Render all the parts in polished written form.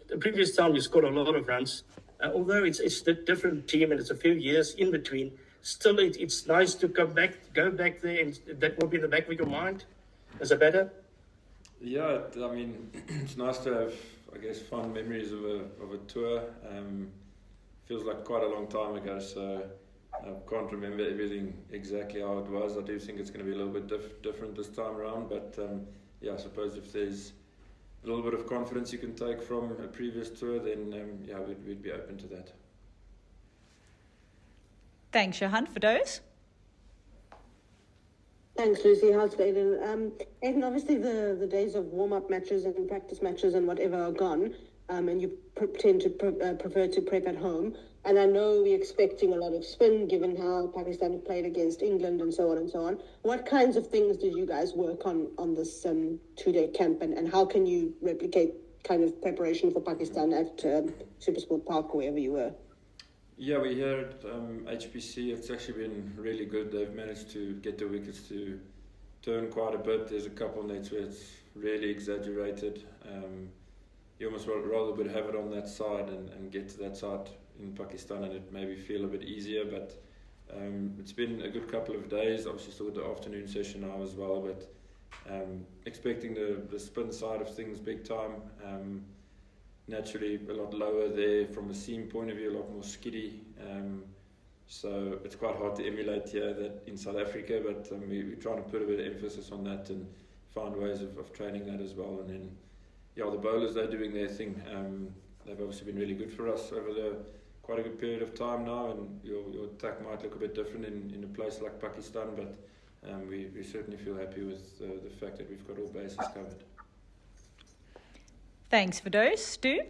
the previous time you scored a lot of runs. Although it's a different team and it's a few years in between, still it's nice to go back there, and that will be in the back of your mind as a batter. Yeah, I mean, it's nice to have, I guess, fond memories of a tour. Feels like quite a long time ago, so I can't remember everything exactly how it was. I do think it's going to be a little bit different this time around, but yeah, I suppose if there's a little bit of confidence you can take from a previous tour, then yeah, we'd be open to that. Thanks, Johan, for those. Thanks, Lucy. How's Aiden? Aiden, obviously the days of warm-up matches and practice matches and whatever are gone, and you tend to prefer to prep at home. And I know we're expecting a lot of spin, given how Pakistan have played against England and so on and so on. What kinds of things did you guys work on this two-day camp, and how can you replicate kind of preparation for Pakistan at Supersport Park or wherever you were? Yeah, we here at HPC, it's actually been really good. They've managed to get the wickets to turn quite a bit. There's a couple of nets where it's really exaggerated. You almost rather would have it on that side and get to that side in Pakistan and it maybe feel a bit easier, but it's been a good couple of days. Obviously still the afternoon session now as well, but expecting the spin side of things big time. Naturally a lot lower there from a seam point of view, a lot more skiddy, so it's quite hard to emulate here that in South Africa, but we're trying to put a bit of emphasis on that and find ways of training that as well. And then yeah, the bowlers, they're doing their thing. They've obviously been really good for us over quite a good period of time now, and your attack might look a bit different in a place like Pakistan, but we certainly feel happy with the fact that we've got all bases covered. Thanks for those. Stu?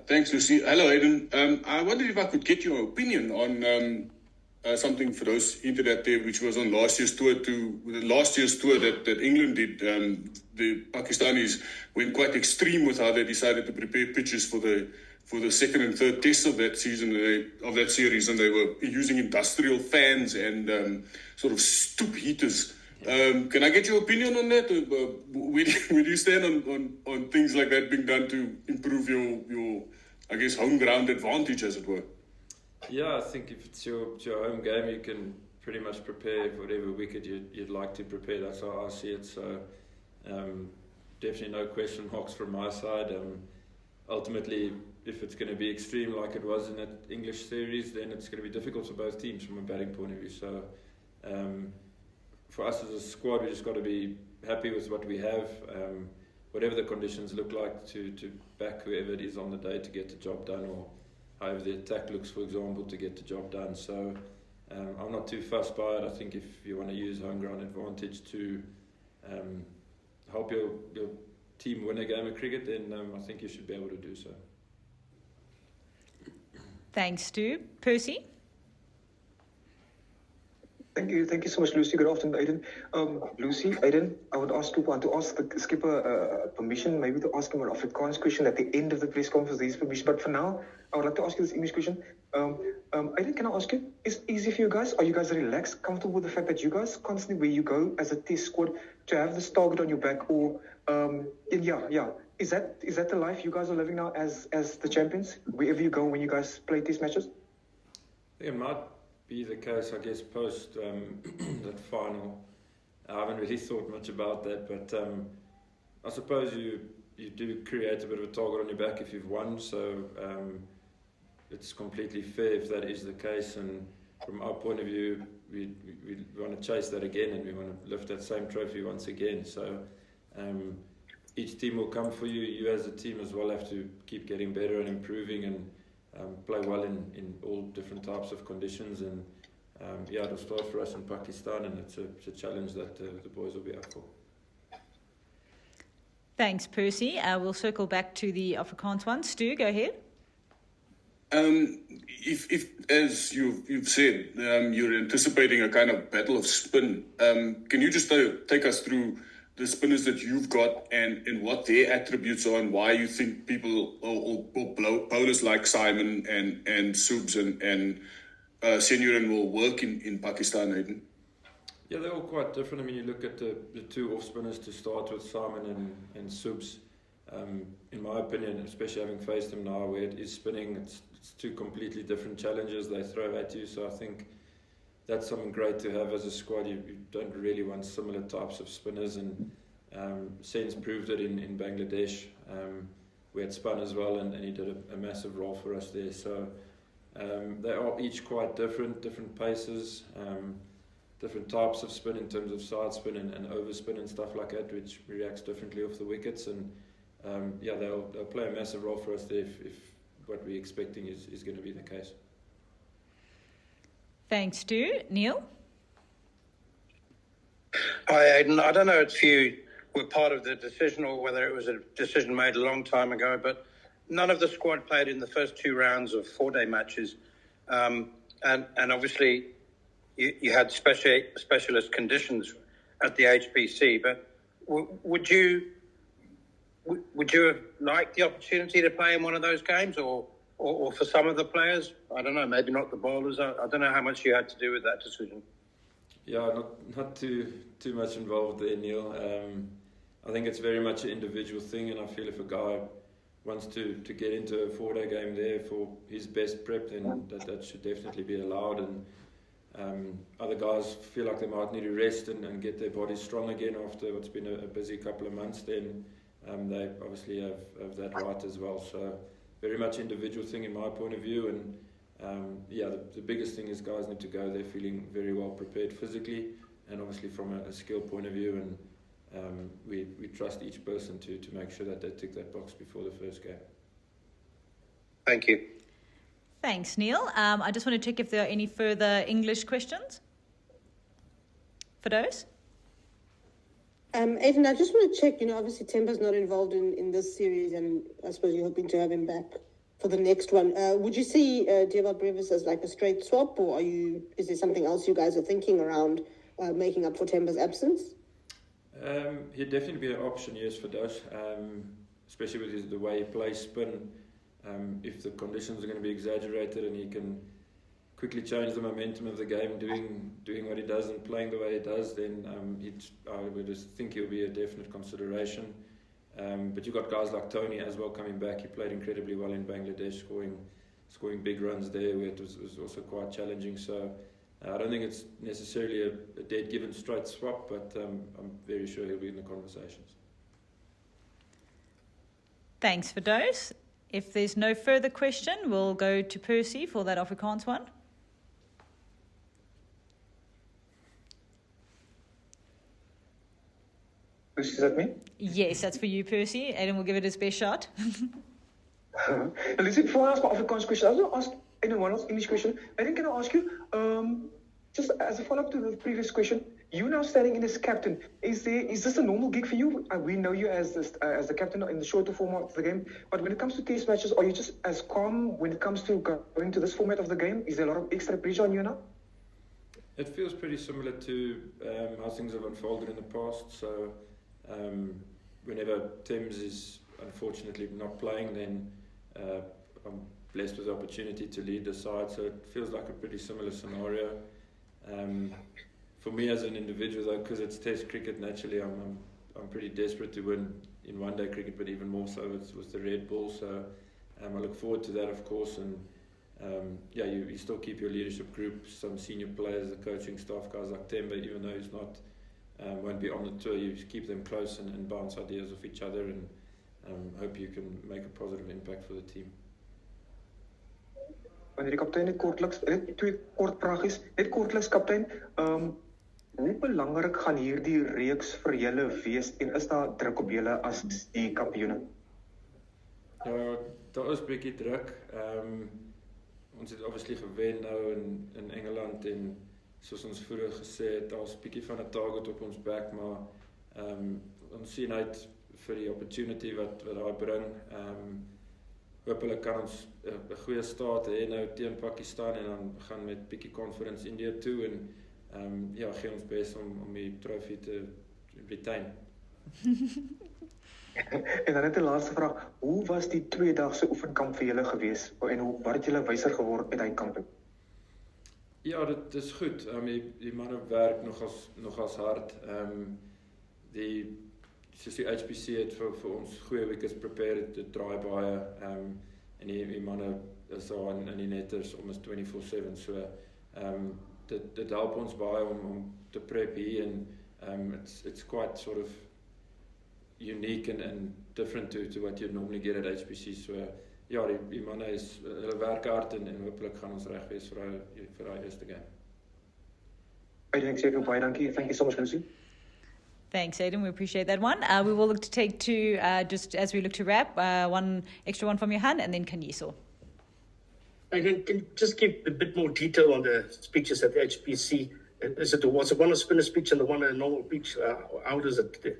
Thanks, Lucy. Hello, Aiden. I wondered if I could get your opinion on something for those hinted at there, which was on last year's tour that England did. The Pakistanis went quite extreme with how they decided to prepare pitches for the second and third tests of that season, of that series, and they were using industrial fans and sort of stoop heaters. Can I get your opinion on that? Where do you stand on things like that being done to improve your I guess, home ground advantage, as it were? Yeah, I think if it's your home game, you can pretty much prepare whatever wicket you'd like to prepare. That's how I see it. So definitely no question marks from my side. Ultimately, if it's going to be extreme like it was in that English series, then it's going to be difficult for both teams from a batting point of view. So for us as a squad, we just got to be happy with what we have, whatever the conditions look like, to back whoever it is on the day to get the job done, or however the attack looks, for example, to get the job done. So I'm not too fussed by it. I think if you want to use home ground advantage to help your team win a game of cricket, then I think you should be able to do so. Thanks, Stu. Percy? Thank you so much, Lucy. Good afternoon, Aiden. Lucy, Aiden, I want to ask the skipper permission, maybe to ask him an Afrikaans question at the end of the press conference. There is permission, but for now, I would like to ask you this English question. Aiden, can I ask you, is it easy for you guys? Are you guys relaxed, comfortable with the fact that you guys constantly, where you go as a test squad, to have this target on your back, or is that the life you guys are living now as the champions, wherever you go when you guys play test matches? It might be the case, I guess, post that final. I haven't really thought much about that, but I suppose you do create a bit of a target on your back if you've won, so it's completely fair if that is the case. And from our point of view, we want to chase that again, and we want to lift that same trophy once again. So each team will come for you. You as a team as well have to keep getting better and improving, and play well in all different types of conditions. And it'll start for us in Pakistan, and it's a challenge that the boys will be up for. Thanks, Percy. We'll circle back to the Afrikaans one. Stu, go ahead. If as you've said, you're anticipating a kind of battle of spin, can you just take us through the spinners that you've got and what their attributes are, and why you think people or bowlers like Simon and Subs and Senuran will work in Pakistan, Aiden? Yeah, they're all quite different. I mean, you look at the two off spinners to start with, Simon and Subs. in my opinion, especially having faced him now where it is spinning, it's two completely different challenges they throw at you. So I think that's something great to have as a squad. You don't really want similar types of spinners, and Sen's proved it in Bangladesh. We had spun as well, and he did a massive role for us there. So they are each quite different paces, different types of spin in terms of side spin and overspin and stuff like that, which reacts differently off the wickets. And they'll play a massive role for us there if what we're expecting is going to be the case. Thanks, Stu. Neil? Hi, Aiden. I don't know if you were part of the decision or whether it was a decision made a long time ago, but none of the squad played in the first 2 rounds of 4-day matches. And obviously you had specialist conditions at the HPC, but would you have liked the opportunity to play in one of those games, or for some of the players? I don't know, maybe not the bowlers. I don't know how much you had to do with that decision. Yeah, not too much involved there, Neil. I think it's very much an individual thing, and I feel if a guy wants to get into a 4-day game there for his best prep, then that should definitely be allowed. And other guys feel like they might need to rest and get their bodies strong again after what's been a busy couple of months, then they obviously have that right as well. So very much individual thing in my point of view. And the biggest thing is guys need to go there feeling very well prepared physically and obviously from a skill point of view, and we trust each person to make sure that they tick that box before the first game. Thank you. Thanks, Neil. I just want to check if there are any further English questions for those. Aiden, I just want to check, obviously Temba's not involved in this series, and I suppose you're hoping to have him back for the next one. Would you see Dewald Brevis as like a straight swap, or is there something else you guys are thinking around making up for Temba's absence? He'd definitely be an option, yes, for Dash, especially with the way he plays spin. If the conditions are going to be exaggerated and he can quickly change the momentum of the game, doing what he does and playing the way he does, then I would just think he'll be a definite consideration. But you've got guys like Tony as well coming back. He played incredibly well in Bangladesh, scoring big runs there, where it was also quite challenging. So I don't think it's necessarily a dead given straight swap, but I'm very sure he'll be in the conversations. Thanks for those. If there's no further question, we'll go to Percy for that Afrikaans one. Is that me? Yes, that's for you, Percy. Aiden will give it his best shot. Lucy, before I ask my Afrikaans question, I was going to ask anyone else English question. Aiden, can I ask you, just as a follow-up to the previous question, you now standing in as captain. Is this a normal gig for you? We know you as the captain in the shorter format of the game, but when it comes to test matches, are you just as calm when it comes to going to this format of the game? Is there a lot of extra pressure on you now? It feels pretty similar to how things have unfolded in the past. So whenever Thames is unfortunately not playing, then I'm blessed with the opportunity to lead the side. So it feels like a pretty similar scenario. For me as an individual, though, because it's Test cricket, naturally I'm pretty desperate to win in one-day cricket, but even more so with the red ball. So I look forward to that, of course. And you still keep your leadership group, some senior players, the coaching staff, guys like Temba, even though he's not won't be on the tour, you keep them close and bounce ideas off each other, and hope you can make a positive impact for the team. Wanneer die kaptein net kortliks, twee kort vragies, net kortliks kaptein, hoe belangrik gaan hierdie reeks vir julle wees en is daar druk op julle as die kampioene? Ja, daar is 'n bietjie druk. Ons het obviously gewen nou in Engeland, en soos ons vroeër gesê het, daar's 'n bietjie van 'n target op ons back, maar ons sien uit vir die opportunity wat daai bring. Hoop hulle kan ons 'n goeie start hê nou teen Pakistan, en dan gaan met bietjie confidence India toe, en gee ons bes om die trofee te retain. En dan net 'n laaste vraag, hoe was die 2-dagse oefenkamp vir julle gewees, en wat het julle wyser geword met hy kamp? Ja, dit is goed. Die manne werk nogals hard. Die soos die HPC het vir ons goeie wickets prepare te draai baie en die manne is daar in die netters almost 24/7 so dit help ons baie om te prep hier en it's quite sort of unique and different to what you normally get at HPC so ja die manne hulle werk hard en hopelik gaan ons reg wees vir daai eerste game. Aiden, ek sê baie dankie. Thank you so much, Lucy. Thanks, Aiden. We appreciate that one. We will look to take two, just as we look to wrap, one extra one from Johan and then Kanyiso. I can just give a bit more detail on the speeches at the HPC. Was it one a spinner speech and the one a normal speech? How does it?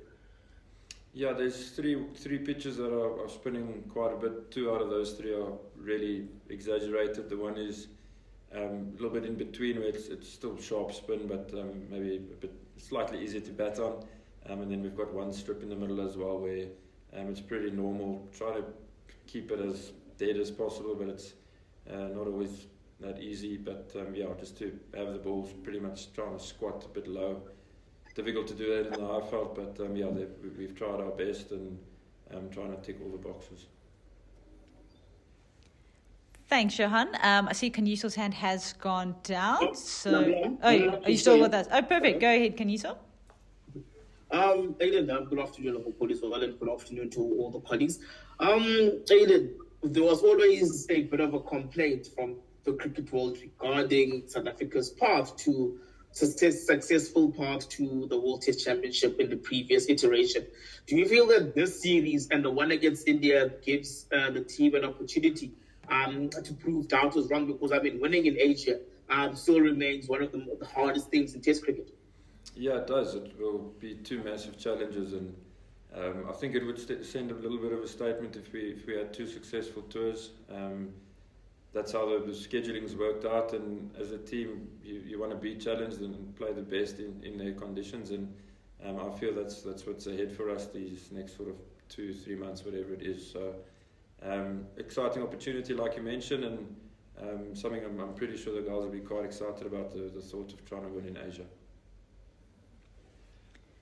Yeah, there's three pitches that are spinning quite a bit. Two out of those three are really exaggerated. The one is a little bit in between where it's still sharp spin, but maybe a bit slightly easier to bat on. And then we've got one strip in the middle as well where it's pretty normal. Try to keep it as dead as possible, but it's not always that easy. But yeah, just to have the balls pretty much trying to squat a bit low. Difficult to do that in the high felt, but yeah, we've tried our best and trying to tick all the boxes. Thanks, Johan. I see Kanyiso's hand has gone down. Are you still with us? Oh, perfect. Go ahead, Kanyiso. Aiden, good afternoon, I hope all is well, and good afternoon to all the colleagues. Aiden, there was always a bit of a complaint from the cricket world regarding South Africa's path to successful path to the World Test Championship in the previous iteration. Do you feel that this series and the one against India gives the team an opportunity to prove doubt was wrong? Because winning in Asia still remains one of the hardest things in Test cricket. Yeah, it does. It will be two massive challenges, and I think it would send a little bit of a statement if we had two successful tours. That's how the scheduling's worked out, and as a team, you want to be challenged and play the best in their conditions, and I feel that's what's ahead for us these next sort of 2-3 months, whatever it is. So exciting opportunity, like you mentioned, and something I'm pretty sure the guys will be quite excited about the thought of trying to win in Asia.